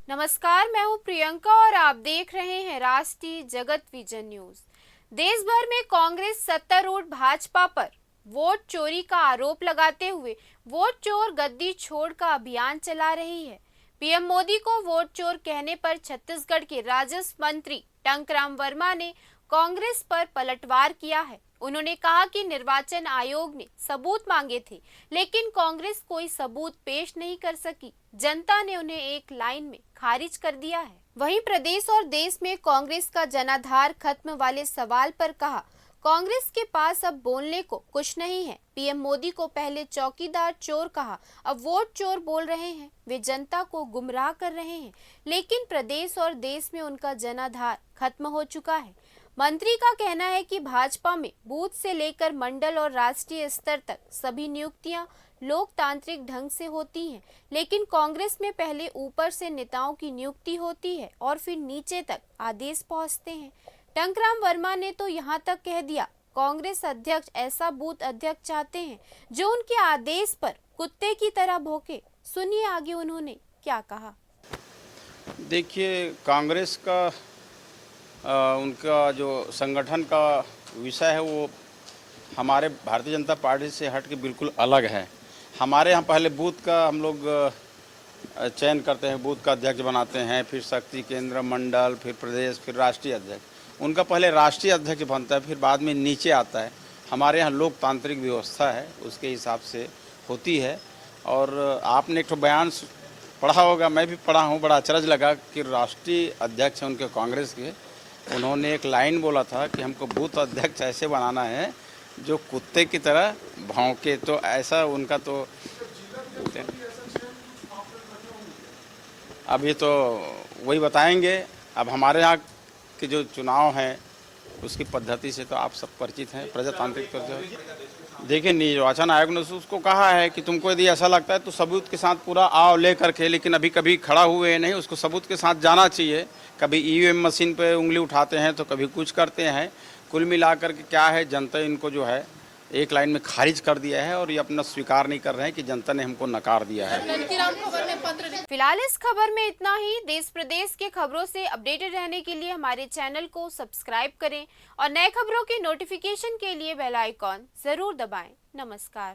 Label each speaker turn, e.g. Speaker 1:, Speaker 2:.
Speaker 1: नमस्कार, मैं हूं प्रियंका और आप देख रहे हैं राष्ट्रीय जगत विजन न्यूज। देश भर में कांग्रेस सत्तारूढ़ भाजपा पर वोट चोरी का आरोप लगाते हुए वोट चोर गद्दी छोड़ का अभियान चला रही है। पीएम मोदी को वोट चोर कहने पर छत्तीसगढ़ के राजस्व मंत्री टंकराम वर्मा ने कांग्रेस पर पलटवार किया है। उन्होंने कहा कि निर्वाचन आयोग ने सबूत मांगे थे, लेकिन कांग्रेस कोई सबूत पेश नहीं कर सकी। जनता ने उन्हें एक लाइन में खारिज कर दिया है। वहीं प्रदेश और देश में कांग्रेस का जनाधार खत्म वाले सवाल पर कहा, कांग्रेस के पास अब बोलने को कुछ नहीं है। पीएम मोदी को पहले चौकीदार चोर कहा, अब वोट चोर बोल रहे हैं। वे जनता को गुमराह कर रहे हैं, लेकिन प्रदेश और देश में उनका जनाधार खत्म हो चुका है। मंत्री का कहना है कि भाजपा में बूथ से लेकर मंडल और राष्ट्रीय स्तर तक सभी नियुक्तियां लोकतांत्रिक ढंग से होती हैं, लेकिन कांग्रेस में पहले ऊपर से नेताओं की नियुक्ति होती है और फिर नीचे तक आदेश पहुंचते हैं। टंकराम वर्मा ने तो यहां तक कह दिया, कांग्रेस अध्यक्ष ऐसा बूथ अध्यक्ष चाहते हैं जो उनके आदेश पर कुत्ते की तरह भौंके। सुनिए आगे उन्होंने क्या कहा।
Speaker 2: देखिए, कांग्रेस का उनका जो संगठन का विषय है वो हमारे भारतीय जनता पार्टी से हट के बिल्कुल अलग है। हमारे यहाँ पहले बूथ का हम लोग चयन करते हैं, बूथ का अध्यक्ष बनाते हैं, फिर शक्ति केंद्र, मंडल, फिर प्रदेश, फिर राष्ट्रीय अध्यक्ष। उनका पहले राष्ट्रीय अध्यक्ष बनता है, फिर बाद में नीचे आता है। हमारे यहाँ लोकतांत्रिक व्यवस्था है, उसके हिसाब से होती है। और आपने एक तो बयान पढ़ा होगा, मैं भी पढ़ा हूँ, बड़ा अचरज लगा कि राष्ट्रीय अध्यक्ष हैं उनके कांग्रेस के, उन्होंने एक लाइन बोला था कि हमको बूथ अध्यक्ष ऐसे बनाना है जो कुत्ते की तरह भौंके। तो ऐसा उनका तो अभी तो वही बताएंगे। अब हमारे यहाँ के जो चुनाव हैं उसकी पद्धति से तो आप सब परिचित हैं, प्रजातांत्रिक तौर। देखिए, निर्वाचन आयोग ने उसको कहा है कि तुमको यदि ऐसा लगता है तो सबूत के साथ पूरा आओ ले करके, लेकिन अभी कभी खड़ा हुए नहीं, उसको सबूत के साथ जाना चाहिए। कभी ईवीएम मशीन पे उंगली उठाते हैं तो कभी कुछ करते हैं। कुल मिलाकर के क्या है, जनता इनको जो है एक लाइन में खारिज कर दिया है और ये अपना स्वीकार नहीं कर रहे हैं कि जनता ने हमको नकार दिया है।
Speaker 1: फिलहाल इस खबर में इतना ही। देश प्रदेश के खबरों से अपडेटेड रहने के लिए हमारे चैनल को सब्सक्राइब करें और नए खबरों के नोटिफिकेशन के लिए बेल आइकॉन जरूर दबाएं। नमस्कार।